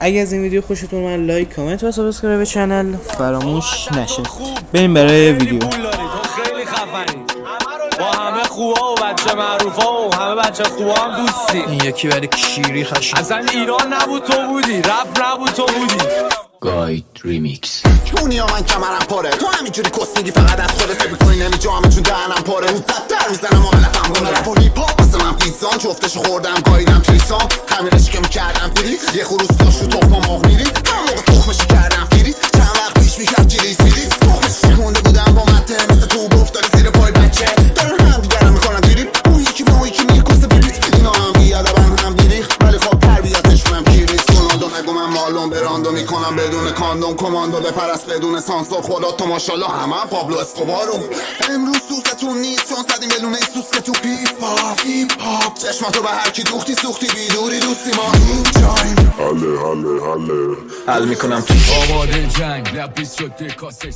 اگه از این ویدیو خوشتون اومد لایک، کامنت و سابسکرایب چنل فراموش نشه. بریم برای ویدیو. خیلی خفنی با همه خوبا و بچه معروفا و همه بچه خوبا هم دوستی. این یکی ولی کشیری خشم. اصلا ایران نبود تو بودی، رپ نبود تو بودی. گاید ریمیکس. چونی من کمرم پاره، تو همینجوری کس میگی فقط از خودت فکر می‌کنی نمیجامه چون دهنم پاره. در میزنم و غلطم کنه رپ و هیپ هاپ واسه من پیزان جفتش خوردم گاییدم تریسان خمیرش که میکردم فیری یه خروس داشت رو تخم مرغ میری هم موقع تخمشی کردم فیری چند وقت پیش میکرد جیلیز فیلیز تخمش شکونده بودم با مته مثل تو افتاده زیر پای بچه دارن هم دیگرم میکنن دیری اون یکی به اون یکی میگه کس بیلیت اینا هم بیادبن هم دیریخ ولی خب تربیتش من کیریز کناندو نگو من مالون براندو میکنم بدون کاندوم کماندو بپرست بدون سانسور خدا تو ماشالله همه هم پابلو اسکوبارو امروز سوزتون نیست چون صدی میلونه سوز که تو پیپ هاپ چشماتو به هر کی دوختی سوختی بیدوری دوستی ما این جایم حله حل میکنم تو آماده جنگ لبیس شده کاسه